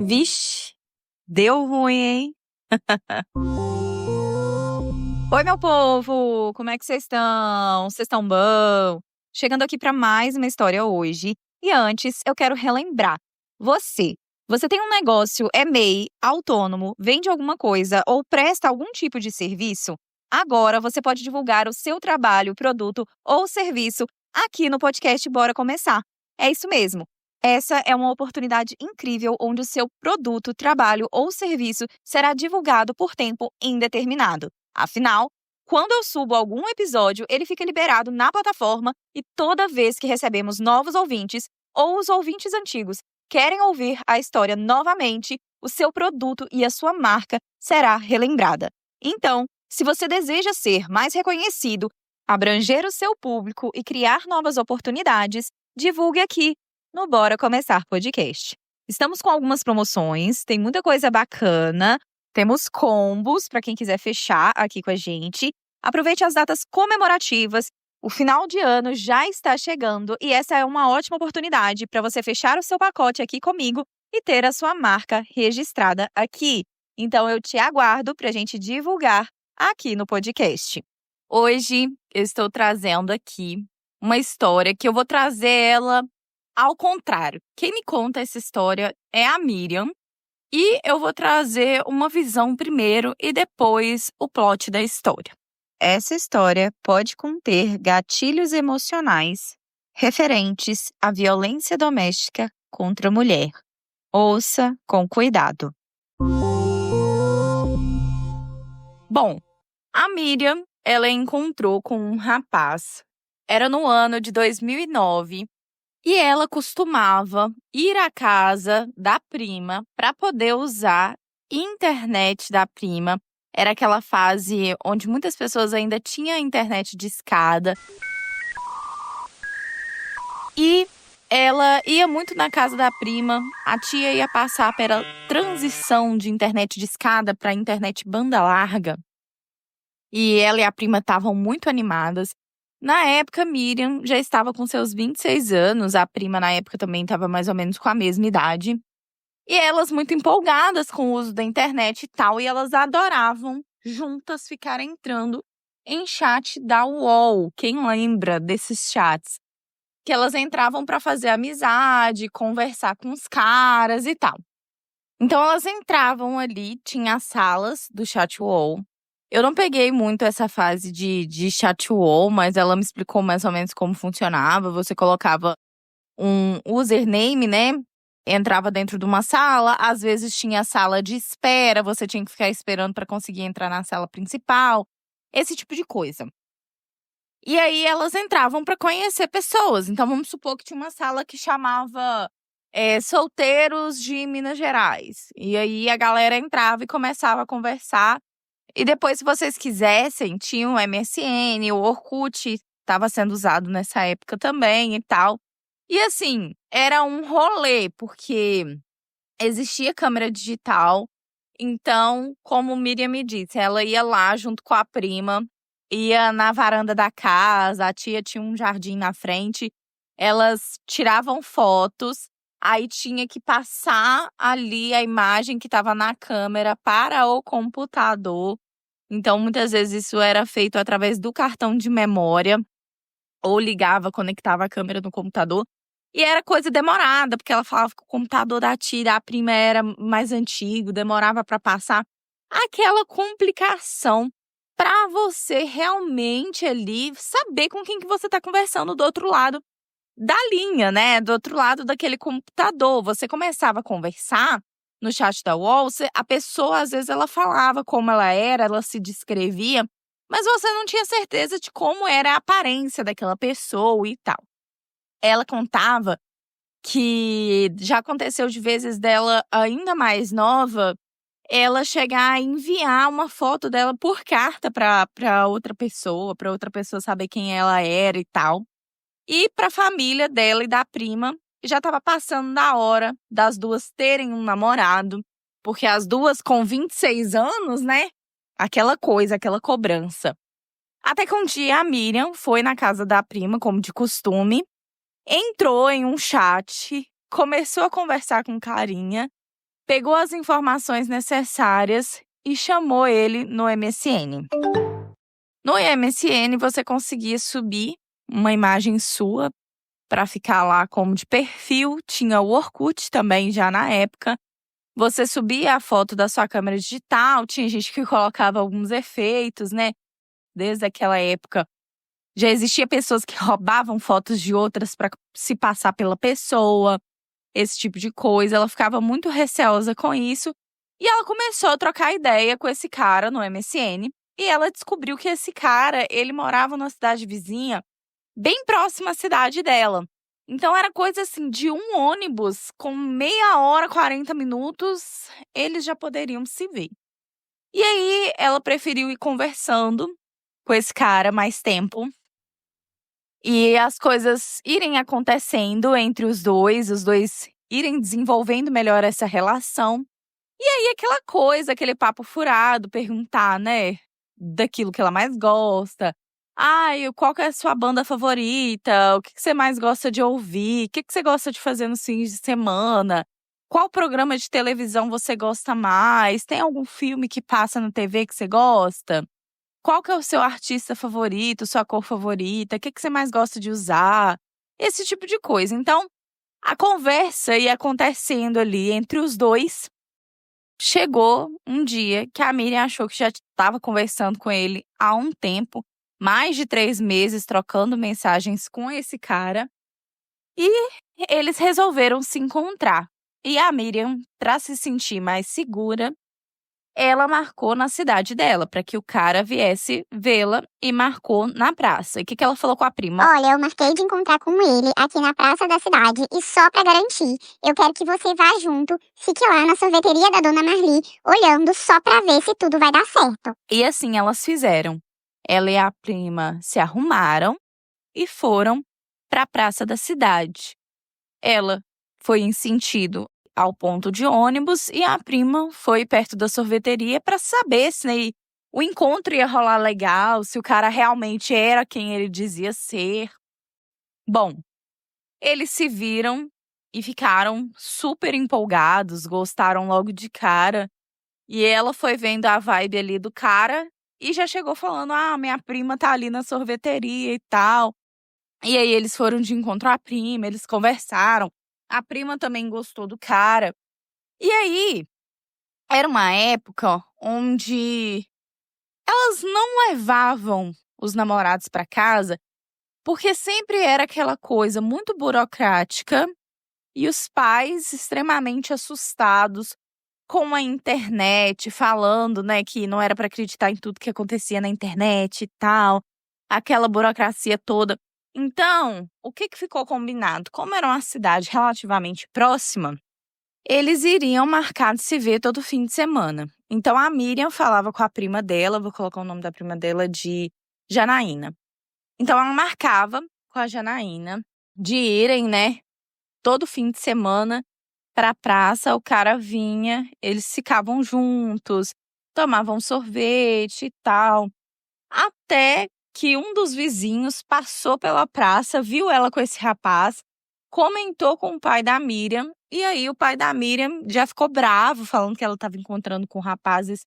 Vixe, deu ruim, hein? Oi, meu povo! Como é que vocês estão? Vocês estão bom? Chegando aqui para mais uma história hoje. E antes, eu quero relembrar. Você tem um negócio, é MEI, autônomo, vende alguma coisa ou presta algum tipo de serviço? Agora você pode divulgar o seu trabalho, produto ou serviço aqui no podcast Bora Começar. É isso mesmo. Essa é uma oportunidade incrível onde o seu produto, trabalho ou serviço será divulgado por tempo indeterminado. Afinal, quando eu subo algum episódio, ele fica liberado na plataforma e toda vez que recebemos novos ouvintes ou os ouvintes antigos querem ouvir a história novamente, o seu produto e a sua marca será relembrada. Então, se você deseja ser mais reconhecido, abranger o seu público e criar novas oportunidades, divulgue aqui no Bora Começar Podcast. Estamos com algumas promoções, tem muita coisa bacana, temos combos para quem quiser fechar aqui com a gente. Aproveite as datas comemorativas, o final de ano já está chegando e essa é uma ótima oportunidade para você fechar o seu pacote aqui comigo e ter a sua marca registrada aqui. Então eu te aguardo para a gente divulgar aqui no podcast. Hoje eu estou trazendo aqui uma história que eu vou trazer ela ao contrário. Quem me conta essa história é a Miriam. E eu vou trazer uma visão primeiro e depois o plot da história. Essa história pode conter gatilhos emocionais referentes à violência doméstica contra a mulher. Ouça com cuidado. Bom, a Miriam, ela encontrou com um rapaz. Era no ano de 2009. E ela costumava ir à casa da prima para poder usar internet da prima. Era aquela fase onde muitas pessoas ainda tinham internet discada. E ela ia muito na casa da prima. A tia ia passar pela transição de internet discada para internet banda larga. E ela e a prima estavam muito animadas. Na época, Miriam já estava com seus 26 anos, a prima na época também estava mais ou menos com a mesma idade. E elas muito empolgadas com o uso da internet e tal, e elas adoravam juntas ficar entrando em chat da UOL. Quem lembra desses chats? Que elas entravam para fazer amizade, conversar com os caras e tal. Então elas entravam ali, tinha as salas do chat UOL. Eu não peguei muito essa fase de chat wall, mas ela me explicou mais ou menos como funcionava. Você colocava um username, né? Entrava dentro de uma sala, às vezes tinha a sala de espera, você tinha que ficar esperando para conseguir entrar na sala principal, esse tipo de coisa. E aí elas entravam para conhecer pessoas. Então vamos supor que tinha uma sala que chamava Solteiros de Minas Gerais. E aí a galera entrava e começava a conversar. E depois, se vocês quisessem, tinha o MSN, o Orkut estava sendo usado nessa época também e tal. E assim, era um rolê, porque existia câmera digital. Então, como Miriam me disse, ela ia lá junto com a prima, ia na varanda da casa, a tia tinha um jardim na frente, elas tiravam fotos, aí tinha que passar ali a imagem que estava na câmera para o computador. Então, muitas vezes isso era feito através do cartão de memória, ou ligava, conectava a câmera no computador. E era coisa demorada, porque ela falava que o computador da tia, da prima, era mais antigo, demorava para passar. Aquela complicação para você realmente ali saber com quem que você está conversando do outro lado da linha, né? Do outro lado daquele computador. Você começava a conversar no chat da UOL, a pessoa, às vezes, ela falava como ela era, ela se descrevia, mas você não tinha certeza de como era a aparência daquela pessoa e tal. Ela contava que já aconteceu de vezes dela, ainda mais nova, ela chegar a enviar uma foto dela por carta para outra pessoa saber quem ela era e tal. E para a família dela e da prima, já estava passando da hora das duas terem um namorado, porque as duas com 26 anos, né? Aquela coisa, aquela cobrança. Até que um dia a Miriam foi na casa da prima, como de costume, entrou em um chat, começou a conversar com carinha pegou as informações necessárias e chamou ele no MSN. No MSN, você conseguia subir uma imagem sua para ficar lá como de perfil. Tinha o Orkut também já na época. Você subia a foto da sua câmera digital, tinha gente que colocava alguns efeitos, né? Desde aquela época, já existia pessoas que roubavam fotos de outras para se passar pela pessoa, esse tipo de coisa. Ela ficava muito receosa com isso e ela começou a trocar ideia com esse cara no MSN e ela descobriu que esse cara, ele morava numa cidade vizinha, bem próxima à cidade dela. Então era coisa assim, de um ônibus com meia hora, 40 minutos, eles já poderiam se ver. E aí ela preferiu ir conversando com esse cara mais tempo e as coisas irem acontecendo entre os dois irem desenvolvendo melhor essa relação. E aí aquela coisa, aquele papo furado, perguntar, né, daquilo que ela mais gosta. Ai, qual que é a sua banda favorita? O que você mais gosta de ouvir? O que você gosta de fazer nos fins de semana? Qual programa de televisão você gosta mais? Tem algum filme que passa na TV que você gosta? Qual que é o seu artista favorito, sua cor favorita? O que você mais gosta de usar? Esse tipo de coisa. Então, a conversa ia acontecendo ali entre os dois. Chegou um dia que a Miriam achou que já estava conversando com ele há um tempo, mais de 3 meses trocando mensagens com esse cara, e eles resolveram se encontrar. E a Miriam, para se sentir mais segura, ela marcou na cidade dela, para que o cara viesse vê-la, e marcou na praça. E o que ela falou com a prima? Olha, eu marquei de encontrar com ele aqui na praça da cidade e só pra garantir, eu quero que você vá junto, fique lá na sorveteria da Dona Marli, olhando só pra ver se tudo vai dar certo. E assim elas fizeram. Ela e a prima se arrumaram e foram para a praça da cidade. Ela foi em sentido ao ponto de ônibus e a prima foi perto da sorveteria para saber se o encontro ia rolar legal, se o cara realmente era quem ele dizia ser. Bom, eles se viram e ficaram super empolgados, gostaram logo de cara. E ela foi vendo a vibe ali do cara e já chegou falando: ah, minha prima tá ali na sorveteria e tal. E aí eles foram de encontro à prima, eles conversaram. A prima também gostou do cara. E aí, era uma época onde elas não levavam os namorados para casa, porque sempre era aquela coisa muito burocrática e os pais extremamente assustados com a internet, falando, né, que não era para acreditar em tudo que acontecia na internet e tal, aquela burocracia toda. Então, o que ficou combinado? Como era uma cidade relativamente próxima, eles iriam marcar de se ver todo fim de semana. Então, a Miriam falava com a prima dela, vou colocar o nome da prima dela de Janaína. Então, ela marcava com a Janaína de irem, né, todo fim de semana para a praça. O cara vinha, eles ficavam juntos, tomavam sorvete e tal. Até que um dos vizinhos passou pela praça, viu ela com esse rapaz, comentou com o pai da Miriam, e aí o pai da Miriam já ficou bravo, falando que ela estava encontrando com rapazes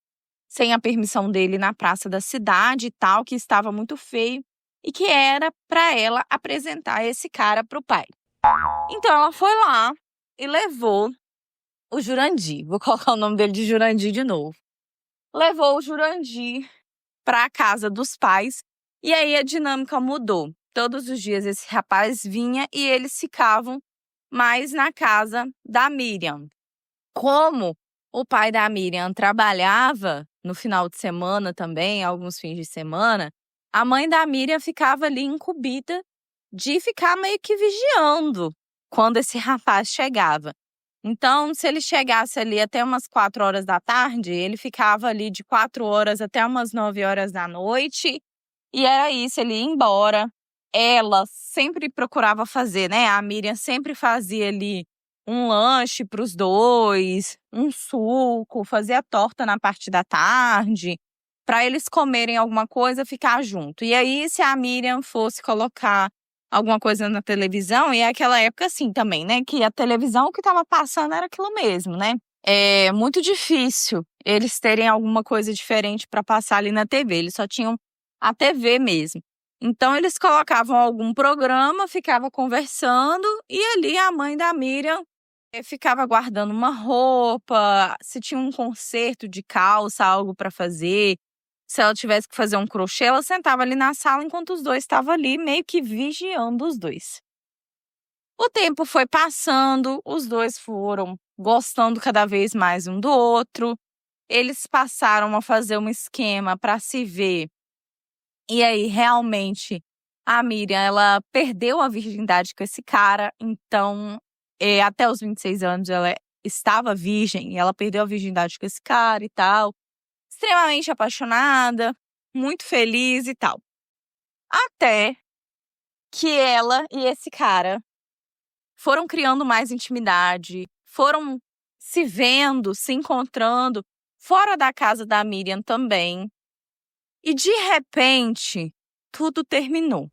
sem a permissão dele na praça da cidade e tal, que estava muito feio, e que era para ela apresentar esse cara pro pai. Então ela foi lá e levou o Jurandir. Vou colocar o nome dele de Jurandir de novo. Levou o Jurandir para a casa dos pais e aí a dinâmica mudou. Todos os dias esse rapaz vinha e eles ficavam mais na casa da Miriam. Como o pai da Miriam trabalhava no final de semana também, alguns fins de semana, a mãe da Miriam ficava ali incumbida de ficar meio que vigiando quando esse rapaz chegava. Então, se ele chegasse ali até umas 4 horas da tarde, ele ficava ali de 4 horas até umas 9 horas da noite, e era isso, ele ia embora. Ela sempre procurava fazer, né? A Miriam sempre fazia ali um lanche para os dois, um suco, fazia torta na parte da tarde, para eles comerem alguma coisa, ficar junto. E aí, se a Miriam fosse colocar alguma coisa na televisão, e é aquela época assim também, né, que a televisão, o que estava passando era aquilo mesmo, né? é muito difícil eles terem alguma coisa diferente para passar ali na TV. Eles só tinham a TV mesmo. Então eles colocavam algum programa, ficava conversando e ali a mãe da Miriam ficava guardando uma roupa, se tinha um conserto de calça, algo para fazer. Se ela tivesse que fazer um crochê, ela sentava ali na sala enquanto os dois estavam ali meio que vigiando os dois. O tempo foi passando, os dois foram gostando cada vez mais um do outro. Eles passaram a fazer um esquema para se ver. E aí, realmente, a Miriam, ela perdeu a virgindade com esse cara. Então, até os 26 anos, ela estava virgem. E ela perdeu a virgindade com esse cara e tal. Extremamente apaixonada, muito feliz e tal. Até que ela e esse cara foram criando mais intimidade, foram se vendo, se encontrando fora da casa da Miriam também. E de repente, tudo terminou.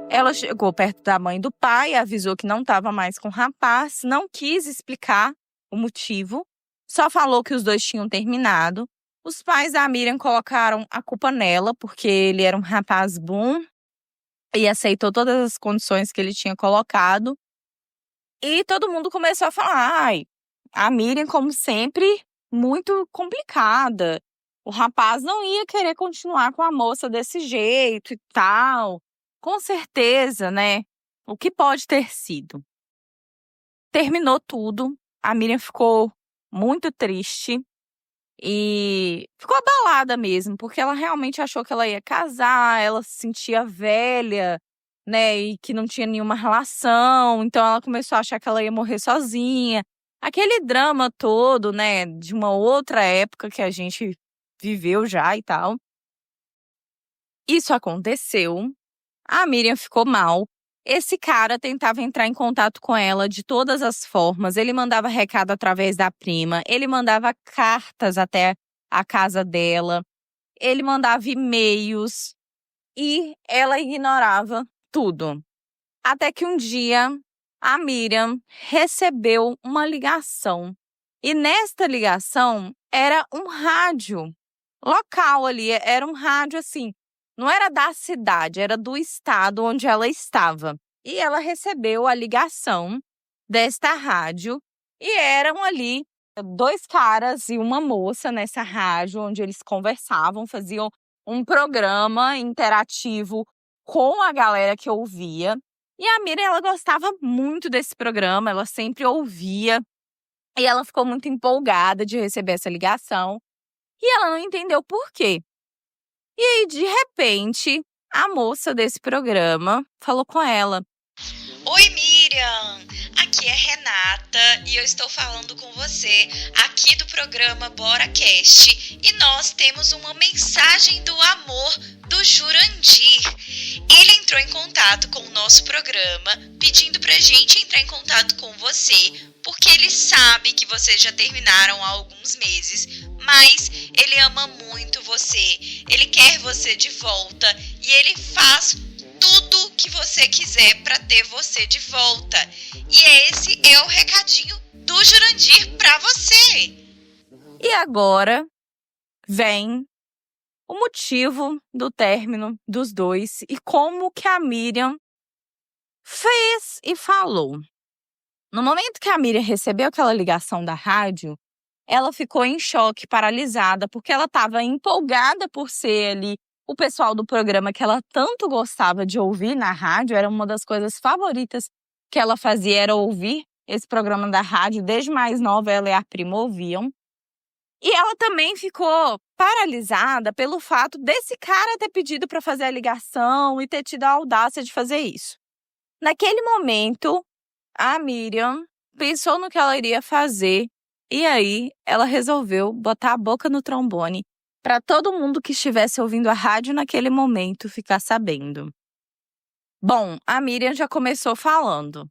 Ela chegou perto da mãe do pai, avisou que não estava mais com o rapaz, não quis explicar o motivo, só falou que os dois tinham terminado. Os pais da Miriam colocaram a culpa nela, porque ele era um rapaz bom e aceitou todas as condições que ele tinha colocado. E todo mundo começou a falar, ai, a Miriam, como sempre, muito complicada. O rapaz não ia querer continuar com a moça desse jeito e tal. Com certeza, né? O que pode ter sido? Terminou tudo. A Miriam ficou muito triste e ficou abalada mesmo, porque ela realmente achou que ela ia casar, ela se sentia velha, né? E que não tinha nenhuma relação. Então ela começou a achar que ela ia morrer sozinha. Aquele drama todo, né? De uma outra época que a gente viveu já e tal. Isso aconteceu. A Miriam ficou mal. Esse cara tentava entrar em contato com ela de todas as formas. Ele mandava recado através da prima, ele mandava cartas até a casa dela, ele mandava e-mails e ela ignorava tudo. Até que um dia a Miriam recebeu uma ligação. E nesta ligação era um rádio local ali, era um rádio assim. Não era da cidade, era do estado onde ela estava. E ela recebeu a ligação desta rádio e eram ali 2 caras e uma moça nessa rádio onde eles conversavam, faziam um programa interativo com a galera que ouvia. E a Miriam, ela gostava muito desse programa, ela sempre ouvia. E ela ficou muito empolgada de receber essa ligação. E ela não entendeu por quê. E aí, de repente, a moça desse programa falou com ela. Oi, Miriam! Aqui é Renata e eu estou falando com você aqui do programa BoraCast. E nós temos uma mensagem do amor do Jurandir. Ele entrou em contato com o nosso programa pedindo pra gente entrar em contato com você, porque ele sabe que vocês já terminaram há alguns meses, mas ele ama muito você, ele quer você de volta e ele faz tudo que você quiser para ter você de volta. E esse é o recadinho do Jurandir para você. E agora vem o motivo do término dos dois e como que a Miriam fez e falou. No momento que a Miriam recebeu aquela ligação da rádio, ela ficou em choque, paralisada, porque ela estava empolgada por ser ali o pessoal do programa que ela tanto gostava de ouvir na rádio. Era uma das coisas favoritas que ela fazia, era ouvir esse programa da rádio. Desde mais nova, ela e a prima ouviam. E ela também ficou paralisada pelo fato desse cara ter pedido para fazer a ligação e ter tido a audácia de fazer isso. Naquele momento, a Miriam pensou no que ela iria fazer e aí ela resolveu botar a boca no trombone para todo mundo que estivesse ouvindo a rádio naquele momento ficar sabendo. Bom, a Miriam já começou falando.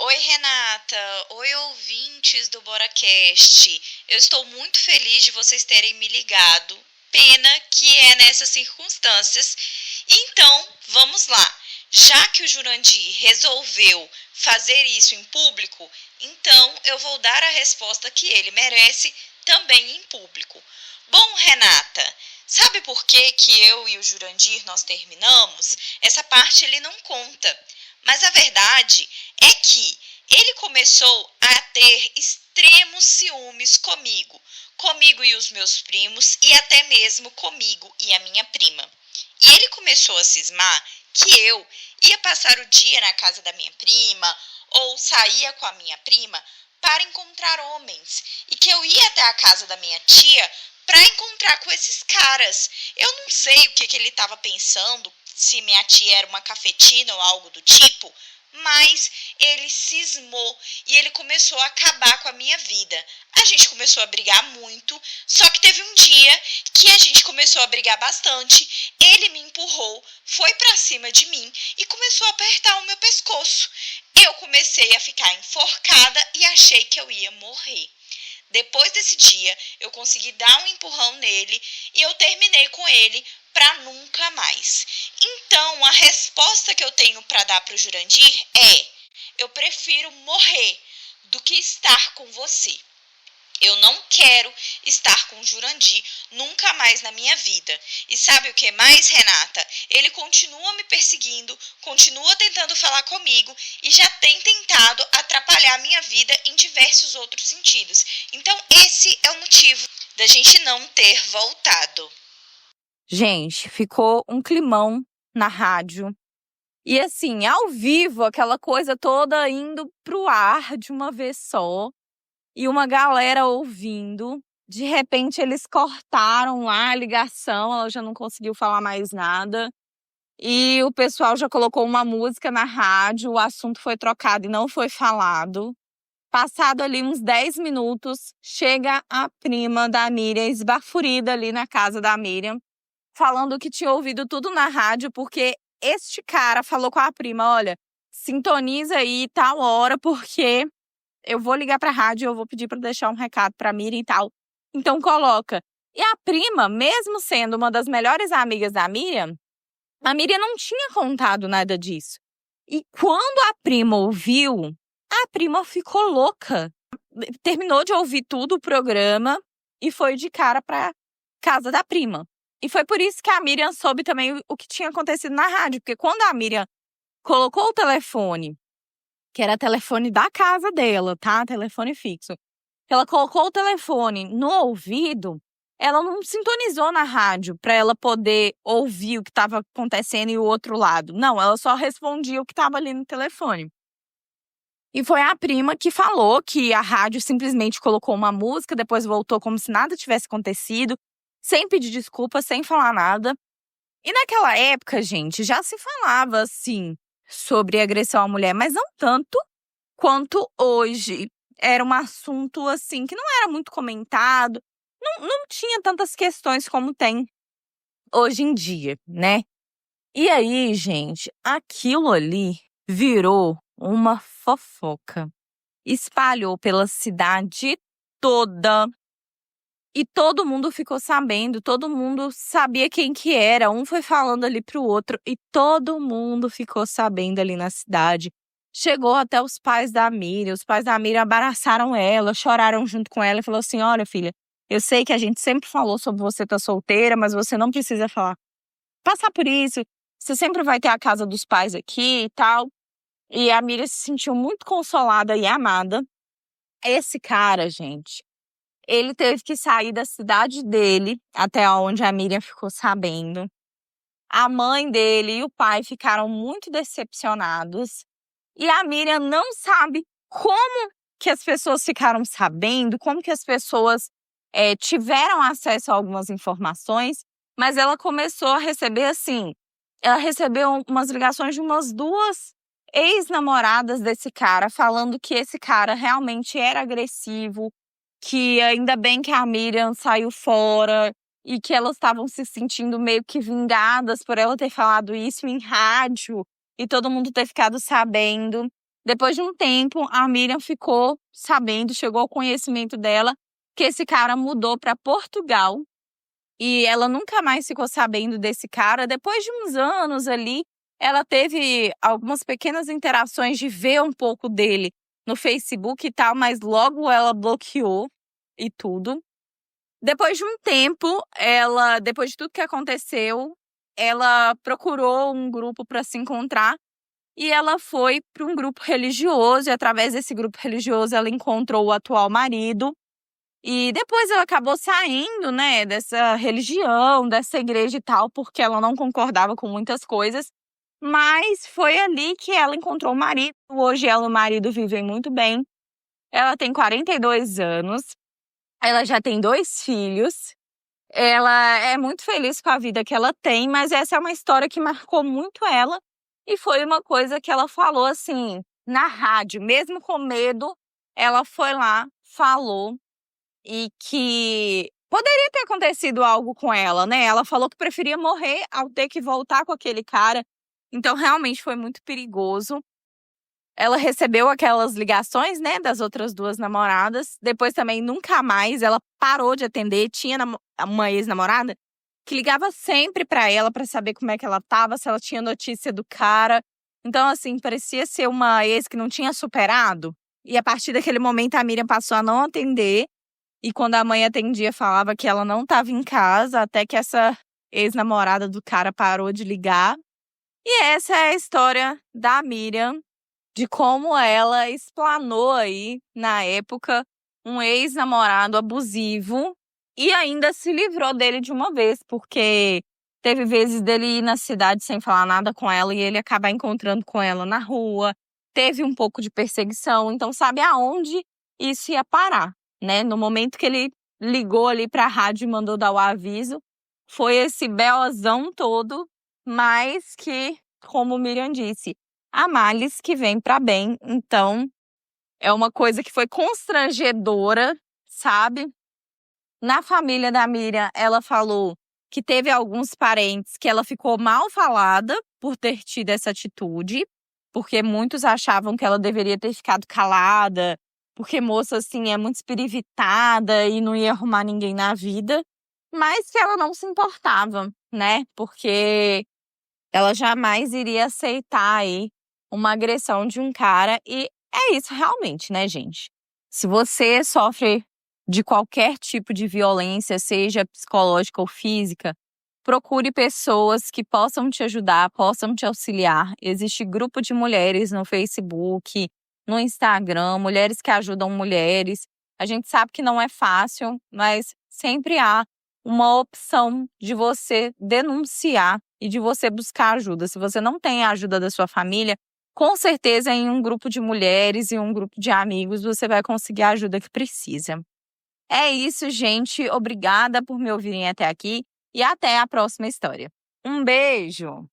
Oi, Renata. Oi, ouvintes do BoraCast. Eu estou muito feliz de vocês terem me ligado. Pena que é nessas circunstâncias. Então, vamos lá. Já que o Jurandir resolveu fazer isso em público, então eu vou dar a resposta que ele merece também em público. Bom, Renata, sabe por que eu e o Jurandir nós terminamos? Essa parte ele não conta. Mas a verdade é que ele começou a ter extremos ciúmes comigo e os meus primos e até mesmo comigo e a minha prima. E ele começou a cismar que eu ia passar o dia na casa da minha prima ou saía com a minha prima para encontrar homens e que eu ia até a casa da minha tia para encontrar com esses caras. Eu não sei o que ele estava pensando, se minha tia era uma cafetina ou algo do tipo, mas ele cismou e ele começou a acabar com a minha vida. A gente começou a brigar muito, só que teve um dia que a gente começou a brigar bastante, ele me empurrou, foi pra cima de mim e começou a apertar o meu pescoço. Eu comecei a ficar enforcada e achei que eu ia morrer. Depois desse dia, eu consegui dar um empurrão nele e eu terminei com ele para nunca mais. Então, a resposta que eu tenho para dar para o Jurandir é: eu prefiro morrer do que estar com você. Eu não quero estar com o Jurandir nunca mais na minha vida. E sabe o que mais, Renata? Ele continua me perseguindo, continua tentando falar comigo e já tem tentado atrapalhar a minha vida em diversos outros sentidos. Então, esse é o motivo da gente não ter voltado. Gente, ficou um climão na rádio. E assim, ao vivo, aquela coisa toda indo pro ar de uma vez só. E uma galera ouvindo. De repente, eles cortaram lá a ligação, ela já não conseguiu falar mais nada. E o pessoal já colocou uma música na rádio, o assunto foi trocado e não foi falado. Passado ali uns 10 minutos, chega a prima da Miriam, esbafurida ali na casa da Miriam, falando que tinha ouvido tudo na rádio, porque este cara falou com a prima: olha, sintoniza aí tal hora, porque eu vou ligar pra rádio, eu vou pedir pra deixar um recado pra Miriam e tal. Então coloca. E a prima, mesmo sendo uma das melhores amigas da Miriam, a Miriam não tinha contado nada disso. E quando a prima ouviu, a prima ficou louca. Terminou de ouvir tudo o programa e foi de cara pra casa da prima. E foi por isso que a Miriam soube também o que tinha acontecido na rádio. Porque quando a Miriam colocou o telefone, que era telefone da casa dela, tá? Telefone fixo. Ela colocou o telefone no ouvido, ela não sintonizou na rádio para ela poder ouvir o que estava acontecendo e o outro lado. Não, ela só respondia o que estava ali no telefone. E foi a prima que falou que a rádio simplesmente colocou uma música, depois voltou como se nada tivesse acontecido, sem pedir desculpa, sem falar nada. E naquela época, gente, já se falava assim sobre agressão à mulher, mas não tanto quanto hoje. Era um assunto assim que não era muito comentado, não tinha tantas questões como tem hoje em dia, né? E aí, gente, aquilo ali virou uma fofoca. Espalhou pela cidade toda. E todo mundo ficou sabendo, todo mundo sabia quem que era. Um foi falando ali pro outro e todo mundo ficou sabendo ali na cidade. Chegou até os pais da Miriam abraçaram ela, choraram junto com ela e falou assim: olha, filha, eu sei que a gente sempre falou sobre você estar solteira, mas você não precisa passar por isso. Você sempre vai ter a casa dos pais aqui e tal. E a Miriam se sentiu muito consolada e amada. Esse cara, gente, ele teve que sair da cidade dele, até onde a Miriam ficou sabendo. A mãe dele e o pai ficaram muito decepcionados. E a Miriam não sabe como que as pessoas ficaram sabendo, como que as pessoas tiveram acesso a algumas informações, mas ela começou a receber assim, ela recebeu umas ligações de umas 2 ex-namoradas desse cara, falando que esse cara realmente era agressivo, que ainda bem que a Miriam saiu fora e que elas estavam se sentindo meio que vingadas por ela ter falado isso em rádio e todo mundo ter ficado sabendo. Depois de um tempo, a Miriam ficou sabendo, chegou ao conhecimento dela que esse cara mudou para Portugal e ela nunca mais ficou sabendo desse cara. Depois de uns anos ali, ela teve algumas pequenas interações de ver um pouco dele no Facebook e tal, mas logo ela bloqueou e tudo. Depois de um tempo, depois de tudo que aconteceu, ela procurou um grupo para se encontrar e ela foi para um grupo religioso, e através desse grupo religioso ela encontrou o atual marido. E depois ela acabou saindo, né, dessa religião, dessa igreja e tal, porque ela não concordava com muitas coisas. Mas foi ali que ela encontrou o marido. Hoje ela e o marido vivem muito bem. Ela tem 42 anos. Ela já tem 2 filhos. Ela é muito feliz com a vida que ela tem, mas essa é uma história que marcou muito ela. E foi uma coisa que ela falou assim, na rádio, mesmo com medo, ela foi lá, falou. E que poderia ter acontecido algo com ela, né? Ela falou que preferia morrer ao ter que voltar com aquele cara. Então, realmente foi muito perigoso. Ela recebeu aquelas ligações, né, das outras 2 namoradas. Depois também, nunca mais, ela parou de atender. Tinha uma ex-namorada que ligava sempre pra ela pra saber como é que ela tava, se ela tinha notícia do cara. Então, assim, parecia ser uma ex que não tinha superado. E a partir daquele momento, a Miriam passou a não atender. E quando a mãe atendia, falava que ela não estava em casa, até que essa ex-namorada do cara parou de ligar. E essa é a história da Miriam, de como ela explanou aí, na época, um ex-namorado abusivo e ainda se livrou dele de uma vez, porque teve vezes dele ir na cidade sem falar nada com ela e ele acabar encontrando com ela na rua. Teve um pouco de perseguição, então sabe aonde isso ia parar, né? No momento que ele ligou ali para a rádio e mandou dar o aviso, foi esse BOzão todo, mas que, como Miriam disse, há males que vêm para bem. Então, é uma coisa que foi constrangedora, sabe? Na família da Miriam, ela falou que teve alguns parentes que ela ficou mal falada por ter tido essa atitude, porque muitos achavam que ela deveria ter ficado calada, porque moça, assim, é muito espirivitada e não ia arrumar ninguém na vida, mas que ela não se importava, né? Porque ela jamais iria aceitar aí uma agressão de um cara. E é isso realmente, né, gente? Se você sofre de qualquer tipo de violência, seja psicológica ou física, procure pessoas que possam te ajudar, possam te auxiliar. Existe grupo de mulheres no Facebook, no Instagram, mulheres que ajudam mulheres. A gente sabe que não é fácil, mas sempre há uma opção de você denunciar e de você buscar ajuda. Se você não tem a ajuda da sua família, com certeza em um grupo de mulheres e um grupo de amigos você vai conseguir a ajuda que precisa. É isso, gente. Obrigada por me ouvirem até aqui e até a próxima história. Um beijo!